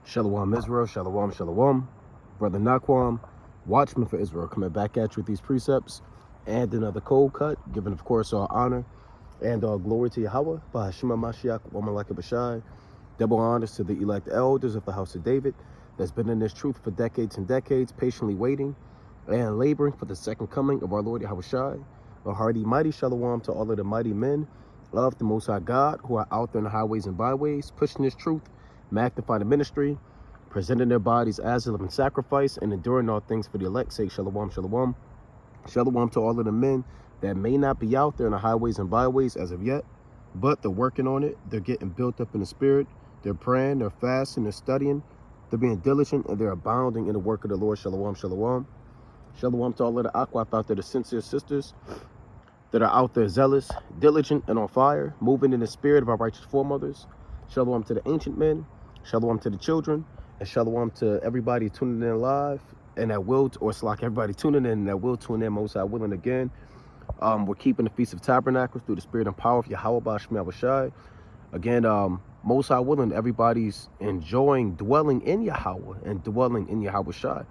Shalom Israel, Shalom, Shalom. Brother Naquam, watchman for Israel, coming back at you with these precepts and another cold cut, giving, of course, all honor and all glory to Yahweh, Bahashima Mashiach, woman like a Bashai. Double honors to the elect elders of the house of David that's been in this truth for decades and decades, patiently waiting and laboring for the second coming of our Lord Yahweh Shai. A hearty, mighty shalom to all of the mighty men of the Most High God who are out there in the highways and byways, pushing this truth, magnifying the ministry, presenting their bodies as a living sacrifice, and enduring all things for the elect's sake. Shalom, shalom. Shalom to all of the men that may not be out there in the highways and byways as of yet, but they're working on it. They're getting built up in the spirit. They're praying, they're fasting, they're studying, they're being diligent, and they're abounding in the work of the Lord. Shalom, shalom. Shalom to all of the Akwaf out there, the sincere sisters that are out there zealous, diligent, and on fire, moving in the spirit of our righteous foremothers. Shalom to the ancient men, shalom to the children, and shalom to everybody tuning in live and that will, or it's like everybody tuning in that will tune in, Most High willing again. We're keeping the Feast of Tabernacles through the spirit and power of Yahweh Bashmi Shai. Again, Most High willing, everybody's enjoying dwelling in Yahweh and dwelling in Yahweh Shai,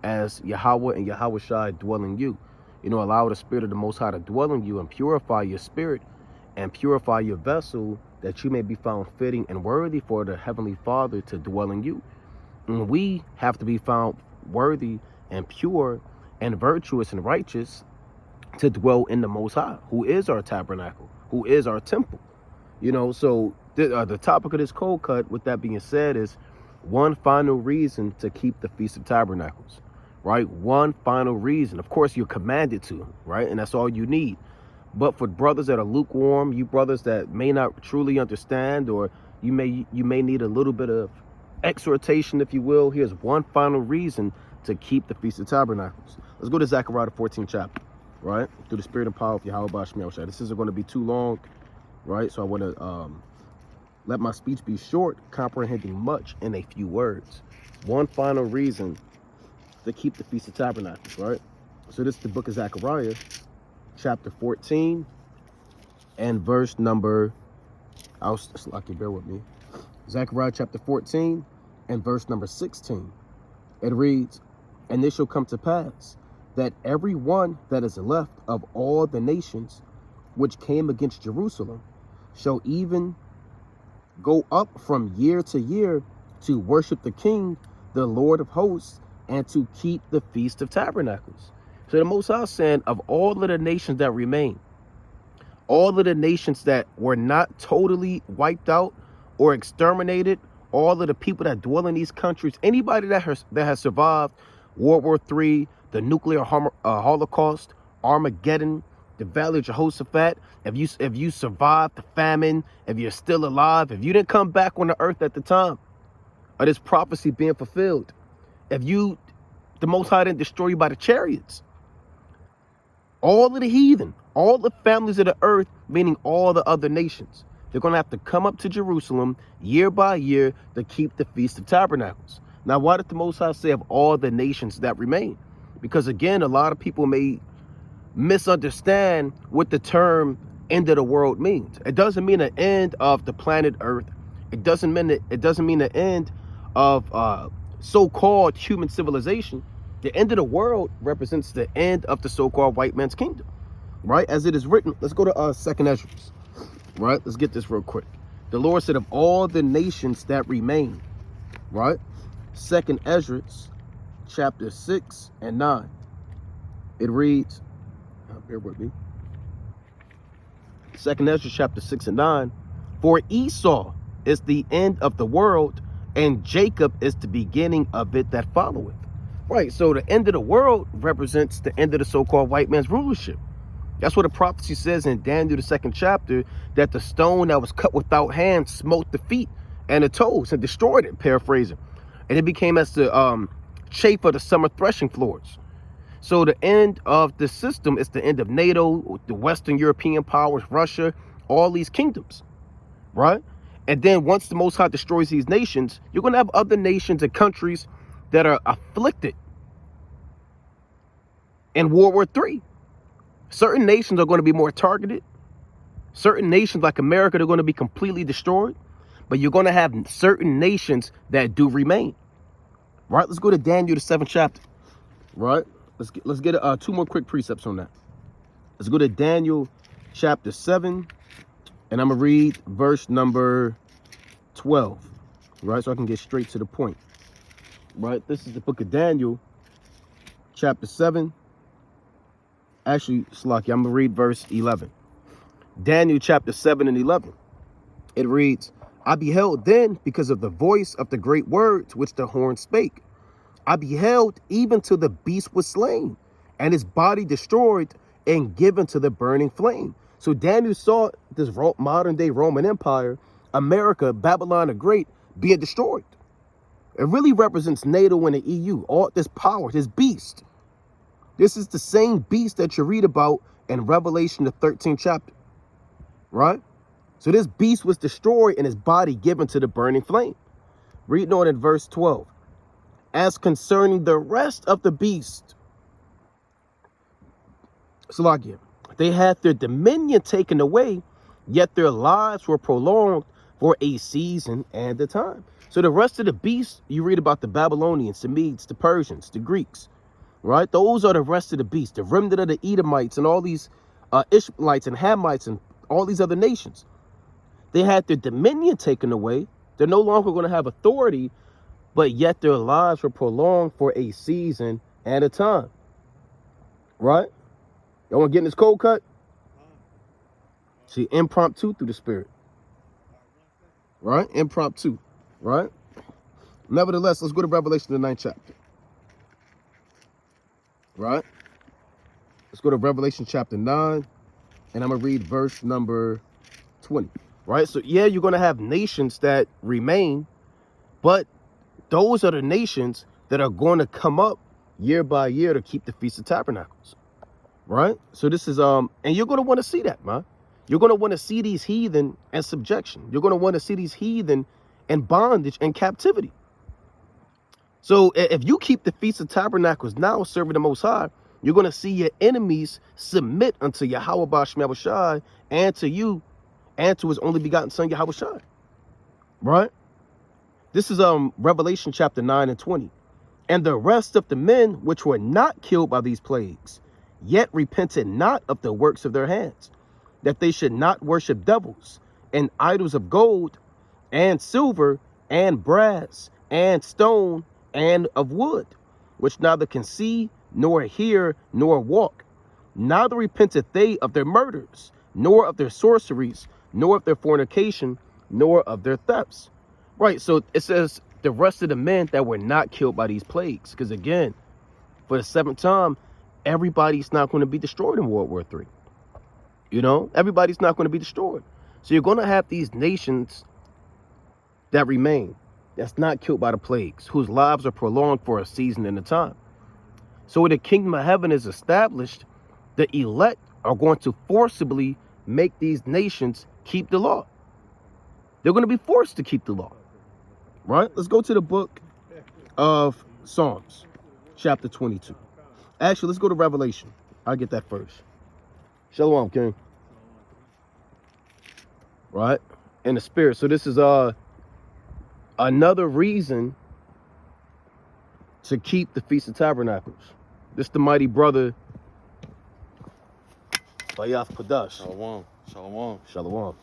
as Yahweh and Yahweh Shai dwell in you. You know, allow the spirit of the Most High to dwell in you and purify your spirit and purify your vessel, that you may be found fitting and worthy for the Heavenly Father to dwell in you. And we have to be found worthy and pure and virtuous and righteous to dwell in the Most High, who is our tabernacle, who is our temple. You know, so the topic of this cold cut, with that being said, is one final reason to keep the Feast of Tabernacles, right? One final reason. Of course, you're commanded to, right? And that's all you need. But for brothers that are lukewarm, you brothers that may not truly understand, or you may need a little bit of exhortation, if you will, here's one final reason to keep the Feast of Tabernacles. Let's go to Zechariah, the 14th chapter, right? Through the spirit and power of Yahweh Bashmi Shai. This isn't going to be too long, right? So I want to let my speech be short, comprehending much in a few words. One final reason to keep the Feast of Tabernacles, right? So this is the book of Zechariah, chapter 14, and verse number, bear with me. Zechariah chapter 14 and verse number 16. It reads, "And it shall come to pass that every one that is left of all the nations which came against Jerusalem shall even go up from year to year to worship the King, the Lord of hosts, and to keep the Feast of Tabernacles." So the Most High saying, of all of the nations that remain, all of the nations that were not totally wiped out or exterminated, all of the people that dwell in these countries, anybody that has survived World War III, the nuclear Holocaust, Armageddon, the Valley of Jehoshaphat, if you survived the famine, if you're still alive, if you didn't come back on the earth at the time of this prophecy being fulfilled, if the Most High didn't destroy you by the chariots, all of the heathen, all the families of the earth, meaning all the other nations, they're going to have to come up to Jerusalem year by year to keep the Feast of Tabernacles. Now, why did the Most High say of all the nations that remain? Because, again, a lot of people may misunderstand what the term end of the world means. It doesn't mean the end of the planet Earth. It doesn't mean the end of so-called human civilization. The end of the world represents the end of the so-called white man's kingdom, right? As it is written. Let's go to Second Ezra, right? Let's get this real quick. The Lord said, of all the nations that remain, right? Second Ezra, chapter 6 and 9. It reads, bear with me. Second Ezra, chapter 6 and 9. "For Esau is the end of the world, and Jacob is the beginning of it that followeth." Right, so the end of the world represents the end of the so-called white man's rulership. That's what the prophecy says in Daniel, the 2nd chapter, that the stone that was cut without hands smote the feet and the toes and destroyed it, paraphrasing. And it became as the chaff of the summer threshing floors. So the end of the system is the end of NATO, the Western European powers, Russia, all these kingdoms, right? And then once the Most High destroys these nations, you're going to have other nations and countries that are afflicted in World War III. Certain nations are going to be more targeted. Certain nations like America, they're going to be completely destroyed. But you're going to have certain nations that do remain. Right? Let's go to Daniel, the 7th chapter. Right? Let's get 2 more quick precepts on that. Let's go to Daniel chapter 7, and I'm going to read verse number 12. Right? So I can get straight to the point. Right? This is the book of Daniel, chapter 7. Actually, Slaki, I'm going to read verse 11. Daniel chapter 7 and 11. It reads, I beheld then because of the voice of the great words which the horn spake. I beheld even till the beast was slain, and his body destroyed and given to the burning flame. So Daniel saw this modern day Roman Empire, America, Babylon the Great, being destroyed. It really represents NATO and the EU, all this power, this beast. This is the same beast that you read about in Revelation, the 13th chapter, right? So this beast was destroyed and his body given to the burning flame. Reading on in verse 12. As concerning the rest of the beast, Salakia, they had their dominion taken away, yet their lives were prolonged for a season and a time. So the rest of the beasts, you read about the Babylonians, the Medes, the Persians, the Greeks, right? Those are the rest of the beasts, the remnant of the Edomites and all these Ishmaelites and Hamites and all these other nations. They had their dominion taken away. They're no longer going to have authority, but yet their lives were prolonged for a season and a time. Right? Y'all want to get in this cold cut? See, impromptu through the spirit. Right? Impromptu. Right? Nevertheless, let's go to Revelation, the 9th chapter. Right? Let's go to Revelation chapter 9, and I'm going to read verse number 20. Right? So, yeah, you're going to have nations that remain, but those are the nations that are going to come up year by year to keep the Feast of Tabernacles. Right? So this is, and you're going to want to see that, man. You're going to want to see these heathen in subjection. You're going to want to see these heathen in bondage and captivity. So if you keep the Feast of Tabernacles now serving the Most High, you're going to see your enemies submit unto Yahweh Ba'Shem Shai and to you and to his only begotten son Yahweh Shai. Right? This is Revelation chapter 9 and 20. And the rest of the men which were not killed by these plagues, yet repented not of the works of their hands, that they should not worship devils and idols of gold and silver and brass and stone and of wood, which neither can see, nor hear, nor walk. Neither repented they of their murders, nor of their sorceries, nor of their fornication, nor of their thefts. Right, so it says the rest of the men that were not killed by these plagues. Because again, for the 7th time, everybody's not going to be destroyed in World War III. You know, everybody's not going to be destroyed. So you're going to have these nations that remain, that's not killed by the plagues, whose lives are prolonged for a season and a time. So when the kingdom of heaven is established, the elect are going to forcibly make these nations keep the law. They're going to be forced to keep the law. Right? Let's go to the book of Psalms, chapter 22. Actually, let's go to Revelation. I'll get that first. Shalom, King. Right? In the spirit. So this is another reason to keep the Feast of Tabernacles. This the mighty brother Bayath Padash. Shalom. Shalom. Shalom.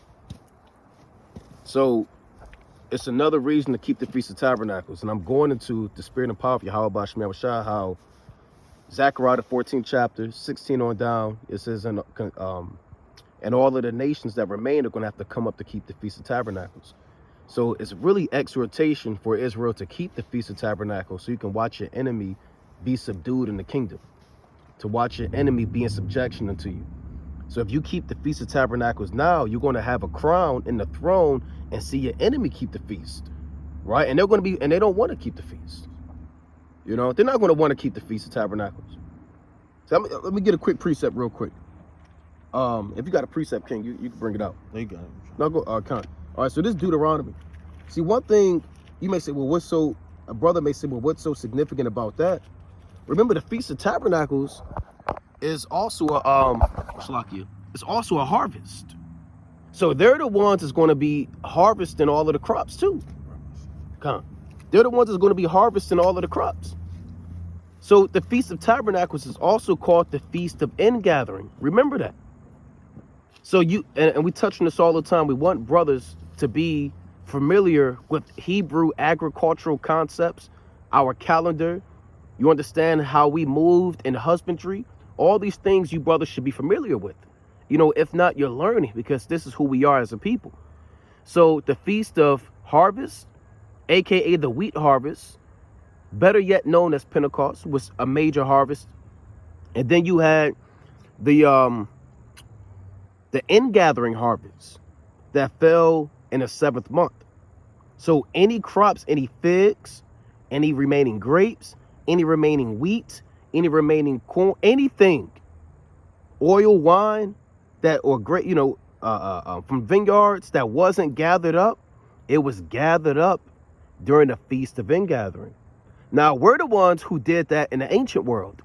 So it's another reason to keep the Feast of Tabernacles. And I'm going into the spirit and power of Yahweh Ba'Shem Shai, how Zechariah, the 14th chapter, 16 on down, it says, and all of the nations that remain are going to have to come up to keep the Feast of Tabernacles. So it's really exhortation for Israel to keep the Feast of Tabernacles so you can watch your enemy be subdued in the kingdom, to watch your enemy be in subjection unto you. So if you keep the Feast of Tabernacles now, you're going to have a crown in the throne and see your enemy keep the feast, right? And they're going to be, and they don't want to keep the feast. You know, they're not going to want to keep the Feast of Tabernacles. So let me get a quick precept real quick. If you got a precept, King, you can bring it out. There you go. No, go, Con. All right, so this Deuteronomy. See, one thing you may say, well, a brother may say, well, what's so significant about that? Remember, the Feast of Tabernacles is also a, it's also a harvest. So they're the ones that's going to be harvesting all of the crops too. Come. They're the ones that's going to be harvesting all of the crops. So the Feast of Tabernacles is also called the Feast of Ingathering. Remember that. So and we touch on this all the time. We want brothers to be familiar with Hebrew agricultural concepts, our calendar. You understand how we moved in husbandry. All these things you brothers should be familiar with. You know, if not, you're learning, because this is who we are as a people. So the Feast of Harvest, aka the wheat harvest, better yet known as Pentecost, was a major harvest. And then you had the ingathering harvest that fell in the 7th month. So any crops, any figs, any remaining grapes, any remaining wheat, any remaining corn, anything, oil, wine, that or grape, from vineyards that wasn't gathered up, it was gathered up during the Feast of Ingathering. Now, we're the ones who did that in the ancient world.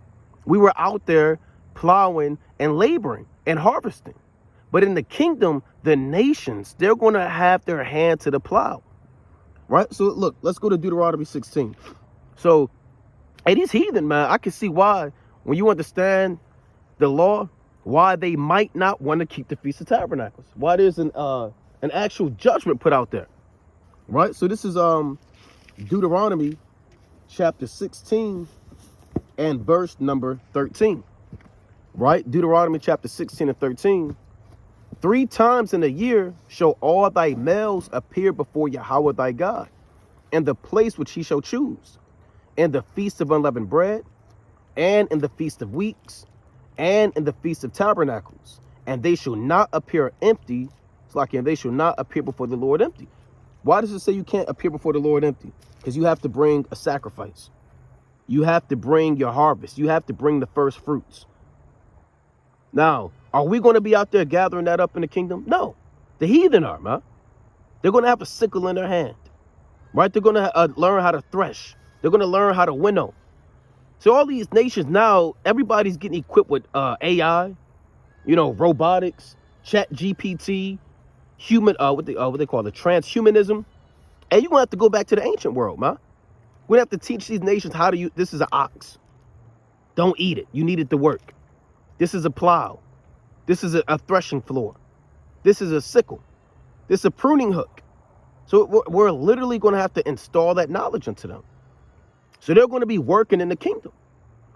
We were out there plowing and laboring and harvesting. But in the kingdom, the nations, they're going to have their hand to the plow. Right? So look, let's go to Deuteronomy 16. So, hey, these heathen, man, I can see why, when you understand the law, why they might not want to keep the Feast of Tabernacles. Why there's an actual judgment put out there. Right? So this is Deuteronomy chapter 16 and verse number 13. Right? Deuteronomy chapter 16 and 13. 3 times in a year shall all thy males appear before Yahweh thy God, in the place which he shall choose, in the Feast of Unleavened Bread, and in the Feast of Weeks, and in the Feast of Tabernacles. And they shall not appear empty. It's like, and they shall not appear before the Lord empty. Why does it say you can't appear before the Lord empty? Because you have to bring a sacrifice. You have to bring your harvest. You have to bring the first fruits. Now, are we going to be out there gathering that up in the kingdom? No. The heathen are, man. They're going to have a sickle in their hand. Right? They're going to learn how to thresh. They're going to learn how to winnow. So all these nations now, everybody's getting equipped with AI, robotics, Chat GPT, human, what they call it, transhumanism. And you're going to have to go back to the ancient world, man. We're going to have to teach these nations how to use, this is an ox. Don't eat it. You need it to work. This is a plow. This is a threshing floor. This is a sickle. This is a pruning hook. So we're literally going to have to install that knowledge into them. So they're going to be working in the kingdom,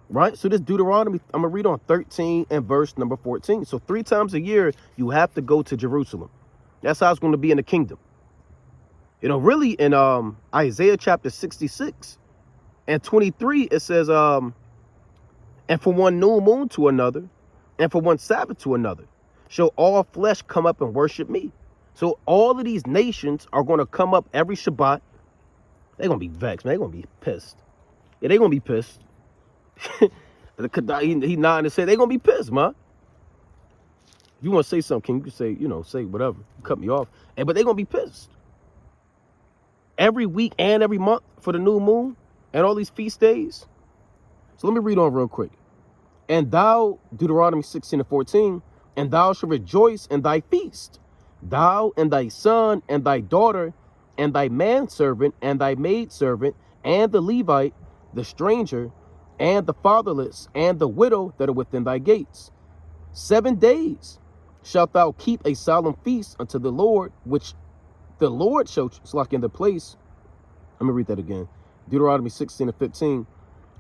right? So this Deuteronomy, I'm going to read on 13 and verse number 14. So 3 times a year, you have to go to Jerusalem. That's how it's going to be in the kingdom. Really in Isaiah chapter 66 and 23, it says, and from one new moon to another, and from one Sabbath to another, shall all flesh come up and worship me. So all of these nations are going to come up every Shabbat. They're going to be vexed, man. They're going to be pissed. Yeah, they're going to be pissed. He nodding and said, they're going to be pissed, man. If you want to say something, you can say, say whatever. Cut me off. But they're going to be pissed. Every week and every month for the new moon and all these feast days. So let me read on real quick. And thou, Deuteronomy 16 and 14, and thou shalt rejoice in thy feast, thou and thy son and thy daughter, and thy manservant and thy maidservant, and the Levite, the stranger, and the fatherless, and the widow that are within thy gates. 7 days shalt thou keep a solemn feast unto the Lord, which the Lord shall select in the place. Let me read that again. Deuteronomy 16 and 15.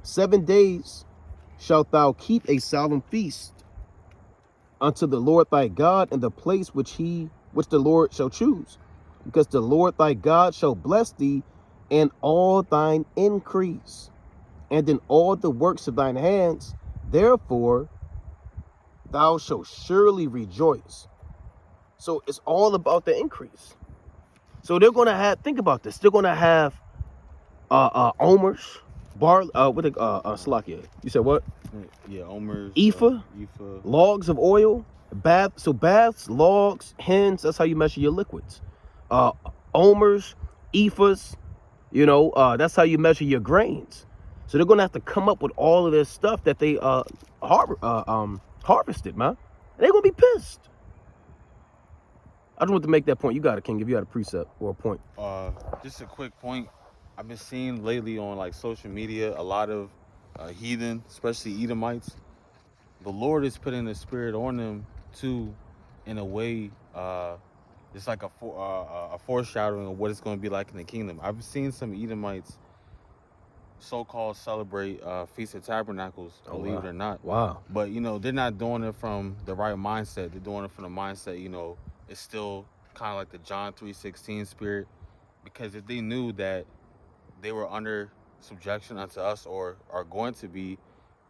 7 days shalt thou keep a solemn feast unto the Lord thy God in the place which the Lord shall choose, because the Lord thy God shall bless thee in all thine increase and in all the works of thine hands. Therefore thou shalt surely rejoice. So it's all about the increase. So they're going to have, think about this, they're going to have omers, Slakia. You said what? Yeah, omers. Ephah, logs of oil, baths, logs, hens, that's how you measure your liquids. Omers, ephahs, that's how you measure your grains. So they're going to have to come up with all of this stuff that they harvested, man. And they're going to be pissed. I just want to make that point. You got it, King, if you had a precept or a point. Just a quick point. I've been seeing lately on like social media a lot of heathen, especially Edomites. The Lord is putting the spirit on them too, in a way. It's like a foreshadowing of what it's going to be like in the kingdom. I've seen some Edomites so-called celebrate Feast of Tabernacles, believe it or not. Wow. But, you know, they're not doing it from the right mindset. They're doing it from the mindset, you know, it's still kind of like the John 3:16 spirit. Because if they knew that they were under subjection unto us or are going to be,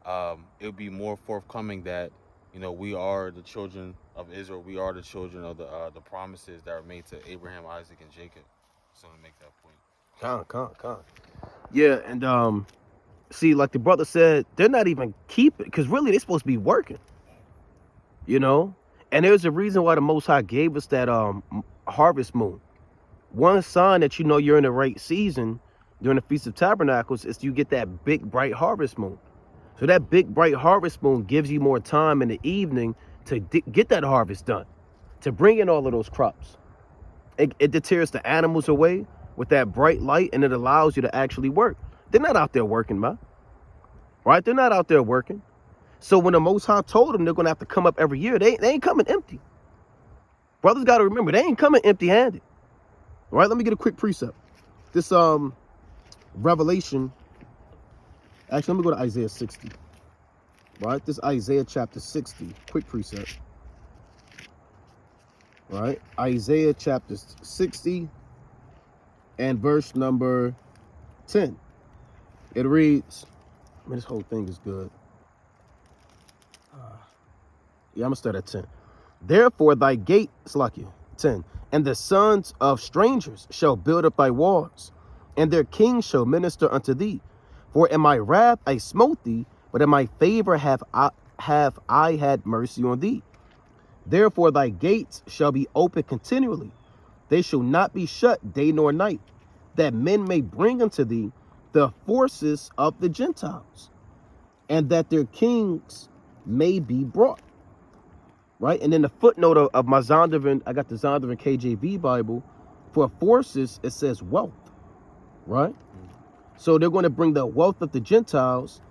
it would be more forthcoming that, you know, we are the children of Israel. We are the children of the promises that are made to Abraham, Isaac, and Jacob. So to make that point. Con. Yeah, and see, like the brother said, they're not even keeping, because really they're supposed to be working, you know? And there's a reason why the Most High gave us that harvest moon. One sign that you know you're in the right season during the Feast of Tabernacles is you get that big, bright harvest moon. So that big, bright harvest moon gives you more time in the evening to get that harvest done, to bring in all of those crops. It deters the animals away with that bright light, and it allows you to actually work. They're not out there working, man. Right? They're not out there working. So when the Most High told them they're going to have to come up every year, they ain't coming empty. Brothers got to remember, they ain't coming empty-handed. All right, let me get a quick precept. This Revelation, actually, let me go to Isaiah 60. Right, this Isaiah chapter 60, quick precept. Right, Isaiah chapter 60 and verse number 10. It reads, man, this whole thing is good. Yeah, I'm gonna start at 10. Therefore thy gate, Slakia, 10, and the sons of strangers shall build up thy walls, and their kings shall minister unto thee. For in my wrath I smote thee, but in my favor have I had mercy on thee. Therefore thy gates shall be open continually, they shall not be shut day nor night, that men may bring unto thee the forces of the Gentiles, and that their kings may be brought. Right, and then the footnote of my Zondervan, I got the Zondervan KJV Bible, for forces it says wealth. Right, so they're going to bring the wealth of the Gentiles,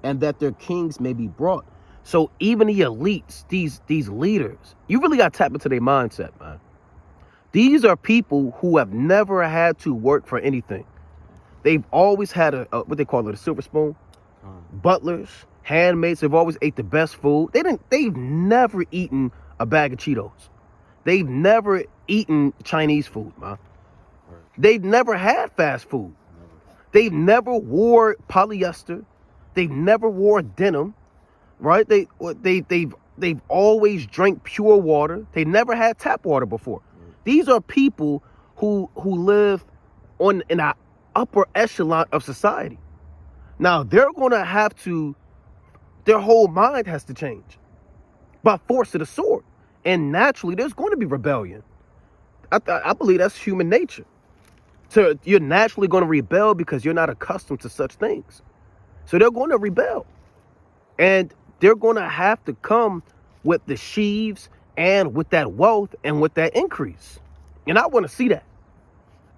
and that their kings may be brought. So even the elites, these leaders, you really got to tap into their mindset, man. These are people who have never had to work for anything. They've always had a what they call it, a silver spoon. Butlers, handmaids, they've always ate the best food. They've never eaten a bag of Cheetos. They've never eaten Chinese food, man. They've never had fast food. They've never wore polyester. They've never wore denim, right? They've always drank pure water. They never had tap water before. These are people who live in an upper echelon of society. Now they're going to have to, their whole mind has to change by force of the sword, and naturally there's going to be rebellion. I believe that's human nature. So you're naturally going to rebel because you're not accustomed to such things. So they're going to rebel, and they're going to have to come with the sheaves and with that wealth and with that increase. And I want to see that.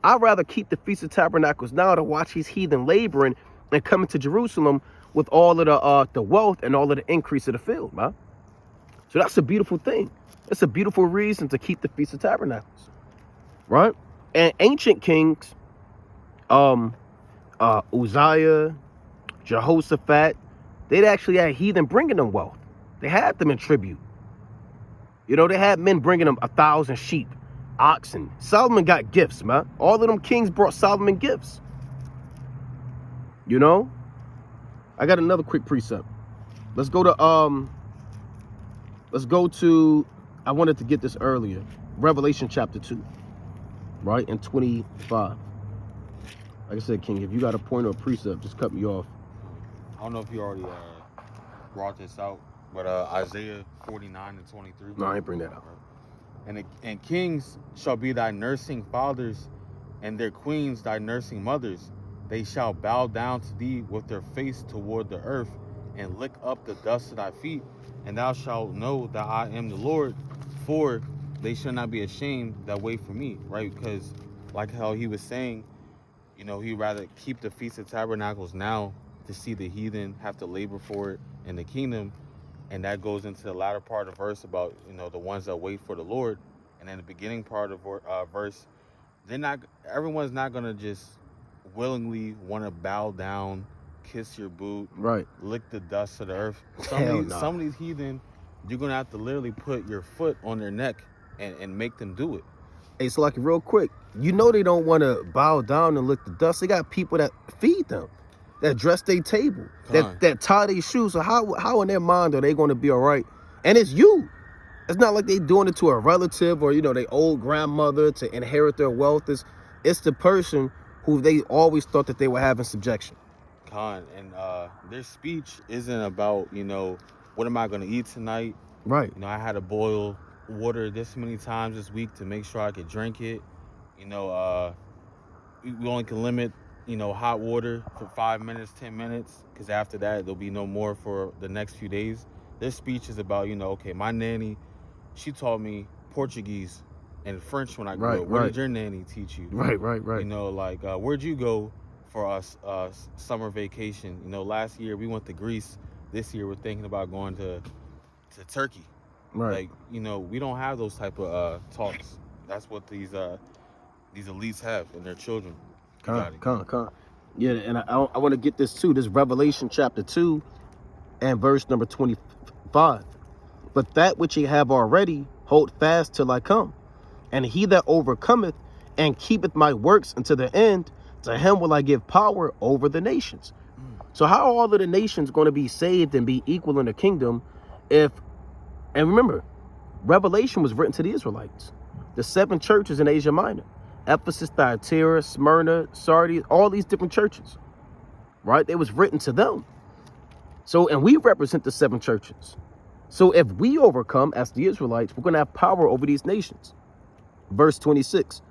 I'd rather keep the Feast of Tabernacles now to watch these heathen laboring and coming to Jerusalem with all of the wealth and all of the increase of the field, man. So that's a beautiful thing. It's a beautiful reason to keep the Feast of Tabernacles, right? And ancient kings, Uzziah, Jehoshaphat, they'd actually had heathen bringing them wealth. They had them in tribute. You know, they had men bringing them 1,000 sheep, oxen. Solomon got gifts, man. All of them kings brought Solomon gifts. You know, I got another quick precept. Let's go to I wanted to get this earlier. Revelation chapter 2, right, and 25. Like I said, King, if you got a point or a precept, just cut me off. I don't know if you already brought this out, but Isaiah 49 and 23. No, I ain't bring that out. And kings shall be thy nursing fathers, and their queens thy nursing mothers. They shall bow down to thee with their face toward the earth, and lick up the dust of thy feet. And thou shalt know that I am the Lord, for they should not be ashamed that wait for me, right? Because like how he was saying, he'd rather keep the Feast of Tabernacles now to see the heathen have to labor for it in the kingdom. And that goes into the latter part of the verse about, the ones that wait for the Lord. And then the beginning part of verse, everyone's not going to just willingly want to bow down, kiss your boot, Right. lick the dust of the earth. Hell nah. Some of these heathen, you're going to have to literally put your foot on their neck and make them do it. Hey, so like real quick, they don't want to bow down and lick the dust. They got people that feed them, that dress their table, that tie their shoes. So how in their mind are they going to be all right? And it's you. It's not like they doing it to a relative or their old grandmother to inherit their wealth. It's the person who they always thought that they were having subjection. And their speech isn't about what am I going to eat tonight? Right. I had to boil water this many times this week to make sure I could drink it. We only can limit hot water for 5 minutes, 10 minutes, because after that there'll be no more for the next few days. This speech is about okay, my nanny, she taught me Portuguese and French when I grew up. What did your nanny teach you? Right. Where'd you go for us summer vacation? Last year we went to Greece. This year we're thinking about going to Turkey. Right. We don't have those type of talks. That's what these elites have in their children. Yeah, and I want to get this too. This Revelation chapter 2 and verse number 25. But that which ye have already, hold fast till I come. And he that overcometh and keepeth my works unto the end, to him will I give power over the nations. So how are all of the nations going to be saved and be equal in the kingdom and remember, Revelation was written to the Israelites. The 7 churches in Asia Minor. Ephesus, Thyatira, Smyrna, Sardis, all these different churches. Right? It was written to them. So, and we represent the 7 churches. So if we overcome as the Israelites, we're going to have power over these nations. Verse 27.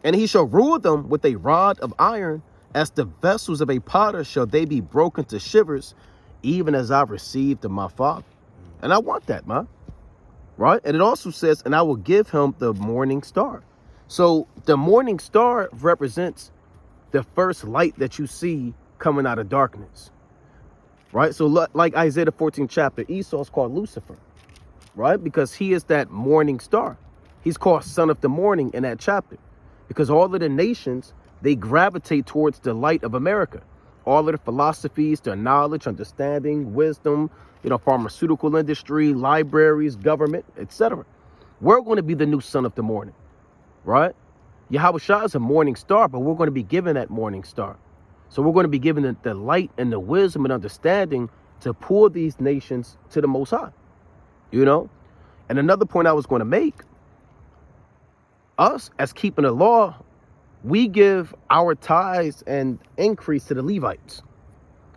And he shall rule them with a rod of iron, as the vessels of a potter shall they be broken to shivers, even as I received of my Father. And I want that, man. Right? And it also says, and I will give him the morning star. So the morning star represents the first light that you see coming out of darkness. Right? So like Isaiah 14th chapter, Esau's called Lucifer. Right? Because he is that morning star. He's called son of the morning in that chapter. Because all of the nations, they gravitate towards the light of America. All of the philosophies, their knowledge, understanding, wisdom, pharmaceutical industry, libraries, government, etc. We're going to be the new son of the morning, right? Yahweh Shah is a morning star, but we're going to be given that morning star. So we're going to be given the light and the wisdom and understanding to pull these nations to the Most High, And another point I was going to make, us as keeping the law, we give our tithes and increase to the Levites.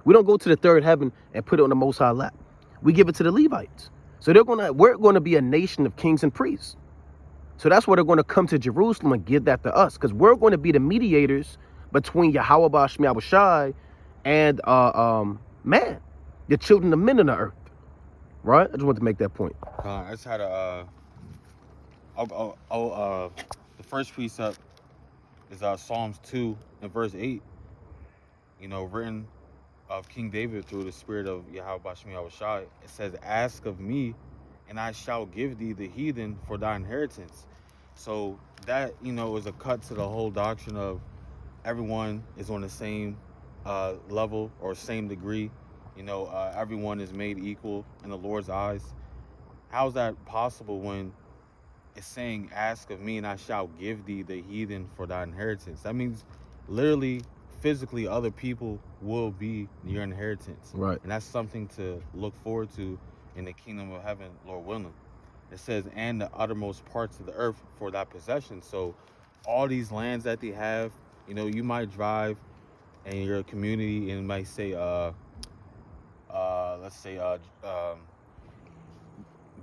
We don't go to the third heaven and put it on the Most High lap. We give it to the Levites. So we're going to be a nation of kings and priests. So that's why they're going to come to Jerusalem and give that to us, because we're going to be the mediators between Yahweh Ba'Shem Yahushai and man, the children of men on the earth. Right? I just want to make that point. I just had the first precept is Psalms 2 and verse 8. Written of King David through the spirit of Yahweh Ba'Shem Yahushai. It says, ask of me, and I shall give thee the heathen for thy inheritance. So that, is a cut to the whole doctrine of everyone is on the same level or same degree. Everyone is made equal in the Lord's eyes. How is that possible when it's saying, ask of me and I shall give thee the heathen for thy inheritance? That means literally, physically, other people will be your inheritance. Right. And that's something to look forward to in the kingdom of heaven, Lord willing. It says, and the uttermost parts of the earth for thy possession. So all these lands that they have, you might drive in your community and it might say, let's say,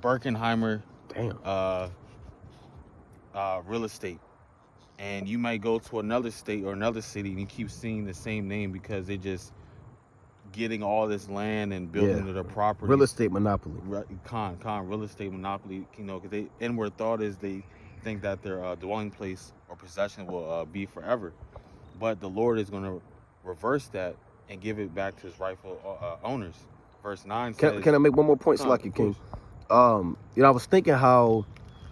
Birkenheimer, real estate. And you might go to another state or another city and you keep seeing the same name because they just getting all this land and building Yeah. their property. Real estate monopoly. Real estate monopoly. You know, because they inward thought is they think that their dwelling place or possession will be forever, but the Lord is going to reverse that and give it back to his rightful owners. Verse 9 says, Can I make one more point, Con, Slacky King? You know, I was thinking how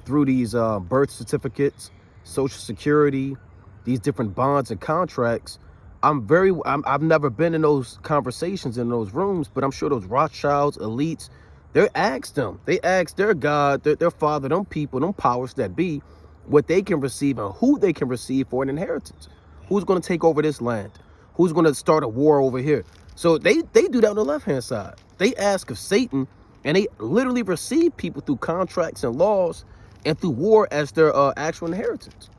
through these birth certificates, Social Security, these different bonds and contracts, I've never been in those conversations in those rooms, but I'm sure those Rothschilds, elites, they asked their God, their father, them people, them powers that be, what they can receive and who they can receive for an inheritance. Who's going to take over this land? Who's going to start a war over here? So they do that on the left-hand side. They ask of Satan, and they literally receive people through contracts and laws and through war as their actual inheritance.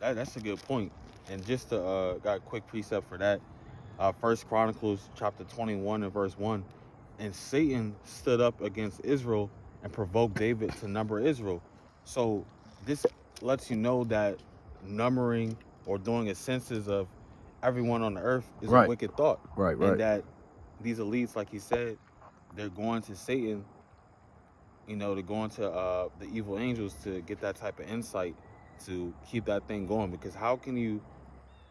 Yeah, that's a good point. And just to got a quick precept for that, First Chronicles chapter 21 and verse 1. And Satan stood up against Israel and provoked David to number Israel. So this lets you know that numbering or doing a census of everyone on the earth is a wicked thought. Right. And that these elites, like he said, they're going to Satan, you know, they're going to the evil angels to get that type of insight to keep that thing going. Because how can you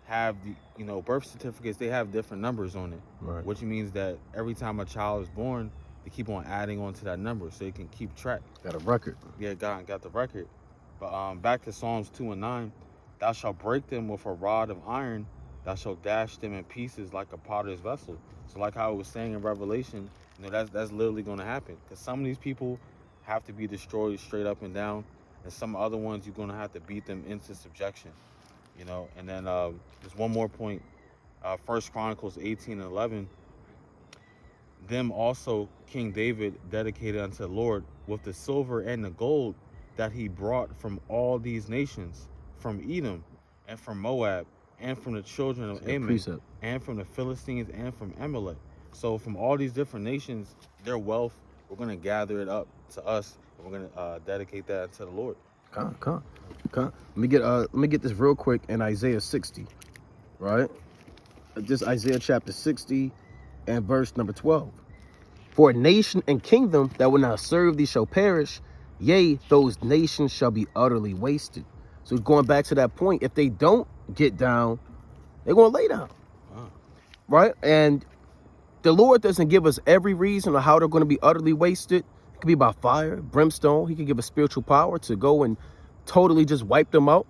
have the, you know, birth certificates, they have different numbers on it, which means that every time a child is born, they keep on adding on to that number so they can keep track. Got a record. Yeah, got the record. But back to Psalms 2 and 9, thou shalt break them with a rod of iron, thou shalt dash them in pieces like a potter's vessel. So like how it was saying in Revelation, you know, that's literally going to happen, because some of these people have to be destroyed straight up and down, and some other ones you're going to have to beat them into subjection. You know, and then there's one more point. First Chronicles 18 and 11. Them also King David dedicated unto the Lord with the silver and the gold that he brought from all these nations, from Edom and from Moab and from the children of Ammon and from the Philistines and from Amalek. So from all these different nations, their wealth, we're going to gather it up to us, and we're going to dedicate that to the Lord. Come. Let me get this real quick in Isaiah 60, right? Just Isaiah chapter 60 and verse number 12. For a nation and kingdom that will not serve thee shall perish, yea, those nations shall be utterly wasted. So going back to that point, if they don't get down, they're going to lay down, right? And the Lord doesn't give us every reason of how they're going to be utterly wasted. It could be by fire, brimstone. He could give us spiritual power to go and totally just wipe them out.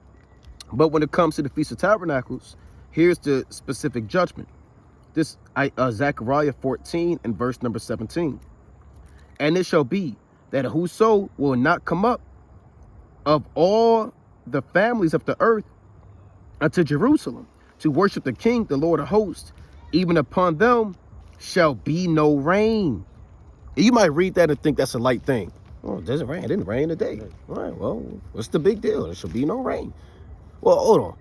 But when it comes to the Feast of Tabernacles, here's the specific judgment. This Zechariah 14 and verse number 17. And it shall be that whoso will not come up of all the families of the earth unto Jerusalem to worship the King, the Lord of hosts, even upon them shall be no rain. You might read that and think that's a light thing. Oh, it doesn't rain. It didn't rain today. All right, well, what's the big deal? There should be no rain. Well, hold on.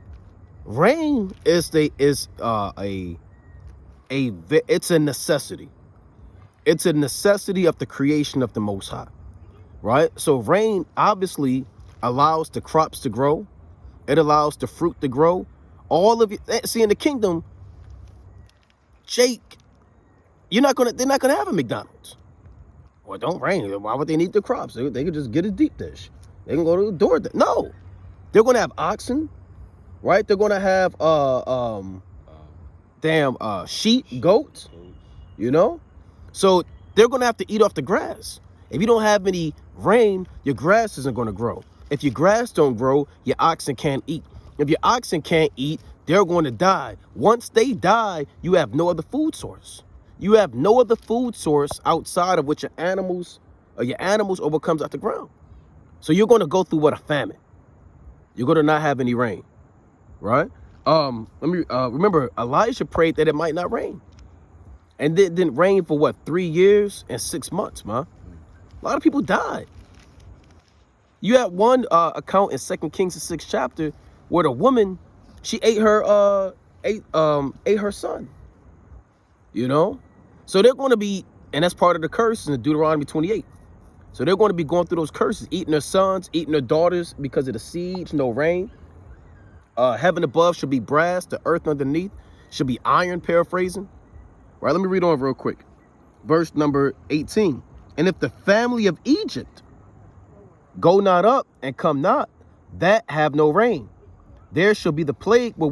Rain is a necessity. It's a necessity of the creation of the Most High, right? So rain obviously allows the crops to grow. It allows the fruit to grow. All of it. See, in the kingdom, Jake, they're not gonna have a McDonald's. Well, don't rain. Why would they need the crops? They could just get a deep dish. They can go to the door. No, they're gonna have oxen, right? They're gonna have sheep, goats, you know. So they're gonna have to eat off the grass. If you don't have any rain, your grass isn't gonna grow. If your grass don't grow, your oxen can't eat. If your oxen can't eat, they're going to die. Once they die, you have no other food source. You have no other food source outside of what your animals or what comes out the ground. So you're going to go through a famine. You're going to not have any rain, right? Remember, Elijah prayed that it might not rain. And it didn't rain for 3 years and 6 months, man. A lot of people died. You had one account in 2 Kings, the 6th chapter, where the woman, she ate her son. You know? So they're going to be, and that's part of the curse in Deuteronomy 28. So they're going to be going through those curses, eating their sons, eating their daughters because of the siege, no rain. Heaven above should be brass, the earth underneath should be iron, paraphrasing. Right, let me read on real quick. Verse number 18. And if the family of Egypt go not up and come not, that have no rain, there shall be the plague with